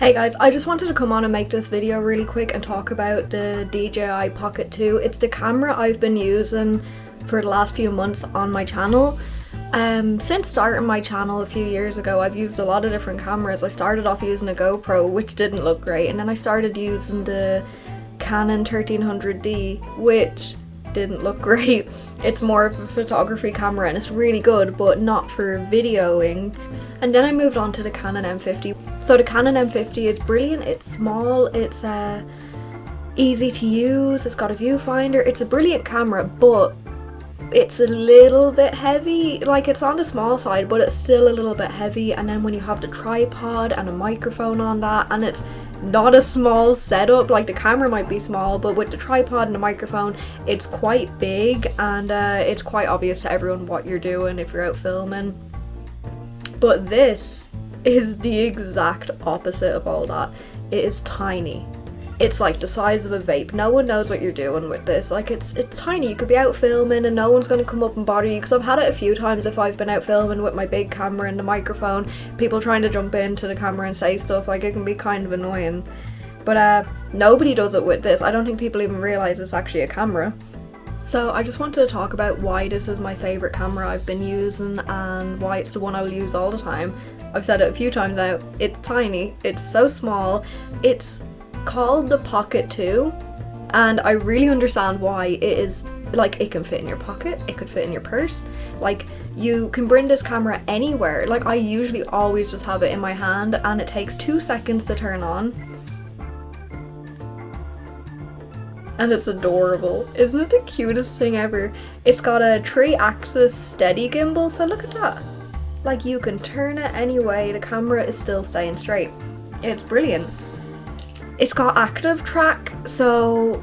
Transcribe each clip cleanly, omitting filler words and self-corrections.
Hey guys, I just wanted to come on and make this video really quick and talk about the DJI Pocket 2. It's the camera I've been using for the last few months on my channel. Since starting my channel a few years ago, I've used a lot of different cameras. I started off using a GoPro, which didn't look great, and then I started using the Canon 1300D, which didn't look great. It's more of a photography camera and it's really good, but not for videoing. And then I moved on to the Canon M50. So the Canon M50 is brilliant. It's small, it's easy to use, it's got a viewfinder. It's a brilliant camera, but it's a little bit heavy. Like, it's on the small side, but it's still a little bit heavy. And then when you have the tripod and a microphone on that, and it's not a small setup, like the camera might be small, but with the tripod and the microphone, it's quite big, and it's quite obvious to everyone what you're doing if you're out filming. But this is the exact opposite of all that. It is tiny. It's like the size of a vape. No one knows what you're doing with this. Like, it's tiny. You could be out filming and no one's going to come up and bother you, because I've had it a few times if I've been out filming with my big camera and the microphone, people trying to jump into the camera and say stuff. Like, it can be kind of annoying. But nobody does it with this. I don't think people even realise it's actually a camera. So I just wanted to talk about why this is my favourite camera I've been using and why it's the one I will use all the time. I've said it a few times now. It's tiny. It's so small. It's called the Pocket 2, and I really understand why. It is, like, it can fit in your pocket, it could fit in your purse, like, you can bring this camera anywhere. Like, I usually always just have it in my hand, and it takes 2 seconds to turn on, and it's adorable. Isn't it the cutest thing ever? It's got a 3-axis steady gimbal, so look at that. Like, you can turn it any way, the camera is still staying straight. It's brilliant. It's got active track, so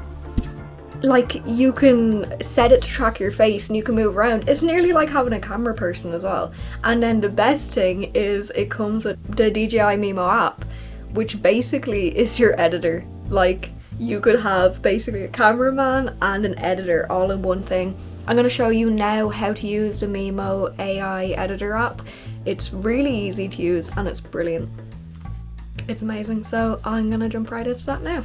like, you can set it to track your face and you can move around. It's nearly like having a camera person as well. And then the best thing is it comes with the DJI Mimo app, which basically is your editor. Like, you could have basically a cameraman and an editor all in one thing. I'm going to show you now how to use the Mimo AI editor app. It's really easy to use and it's brilliant. It's amazing, so I'm gonna jump right into that now.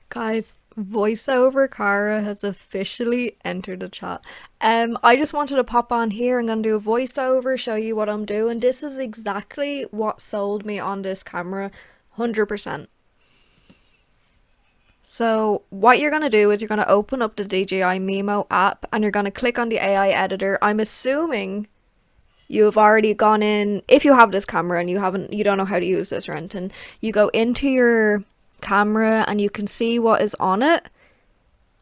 Guys, voiceover Cara has officially entered the chat. I just wanted to pop on here. I'm gonna do a voiceover, show you what I'm doing. This is exactly what sold me on this camera, 100%. So what you're gonna do is you're gonna open up the DJI Mimo app and you're gonna click on the AI editor. I'm assuming you've already gone in. If you have this camera and you don't know how to use this or anything, you go into your camera and you can see what is on it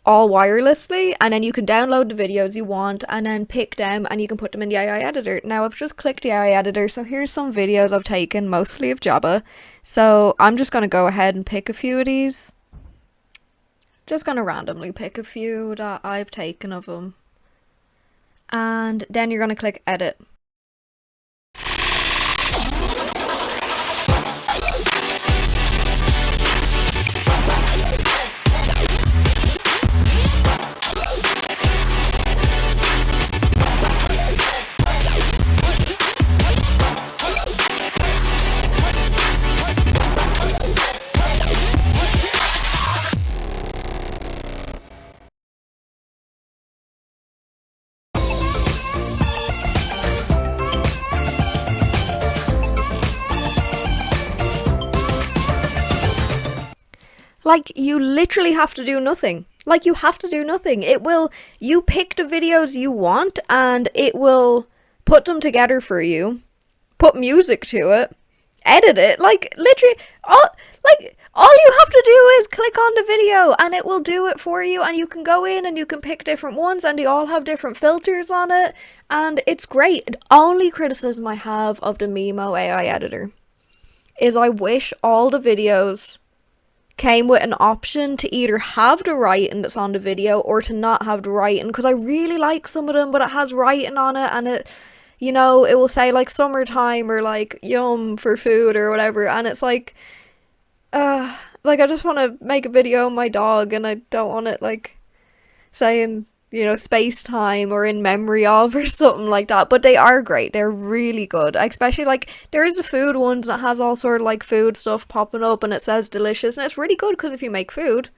all wirelessly, and then you can download the videos you want and then pick them and you can put them in the AI editor. Now, I've just clicked the AI editor, so here's some videos I've taken, mostly of Jabba. So I'm just going to go ahead and pick a few of these. Just going to randomly pick a few that I've taken of them. And then you're going to click edit. Like, you literally have to do nothing. Like, you have to do nothing. You pick the videos you want and it will put them together for you, put music to it, edit it. Like, literally, all you have to do is click on the video and it will do it for you, and you can go in and you can pick different ones and they all have different filters on it, and it's great. The only criticism I have of the Mimo AI editor is I wish all the videos came with an option to either have the writing that's on the video or to not have the writing, because I really like some of them, but it has writing on it and it, you know, it will say like summertime or like yum for food or whatever, and it's like I just want to make a video of my dog and I don't want it like saying space time or in memory of or something like that. But they are great. They're really good. Especially like there is the food ones that has all sort of like food stuff popping up and it says delicious, and it's really good because if you make food,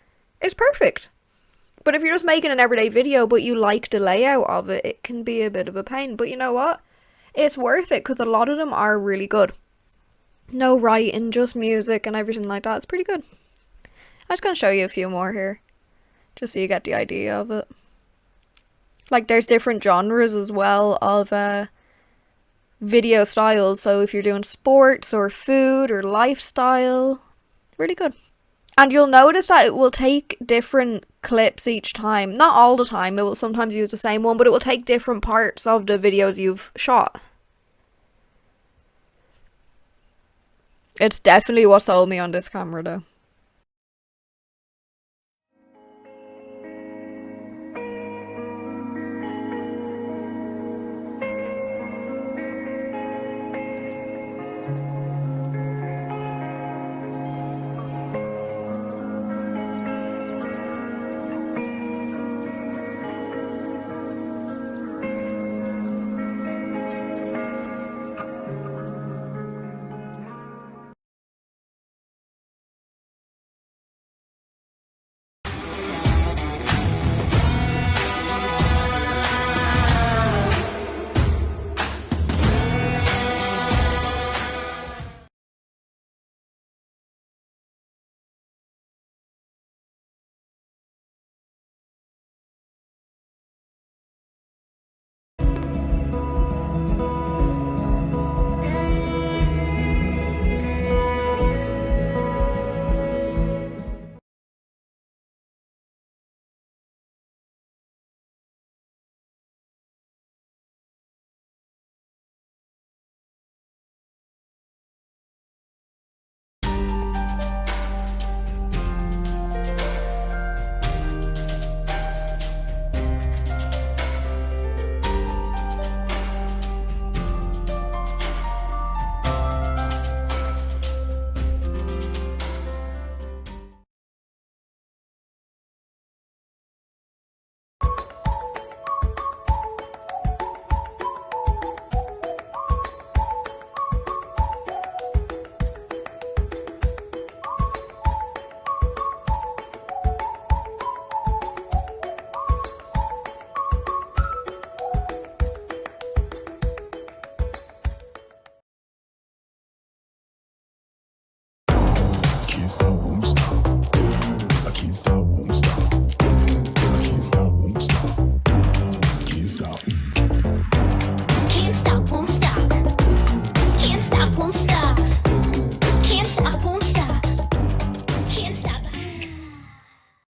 it's perfect. But if you're just making an everyday video but you like the layout of it, it can be a bit of a pain. But you know what? It's worth it because a lot of them are really good. No writing, just music and everything like that. It's pretty good. I'm just going to show you a few more here, just so you get the idea of it. Like there's different genres as well of video styles. So if you're doing sports or food or lifestyle, really good. And you'll notice that it will take different clips each time. Not all the time, it will sometimes use the same one, but it will take different parts of the videos you've shot. It's definitely what sold me on this camera though. Can't stop, won't stop. I can't stop, won't stop. I can't stop, won't stop. Can't stop. Can't stop, won't stop.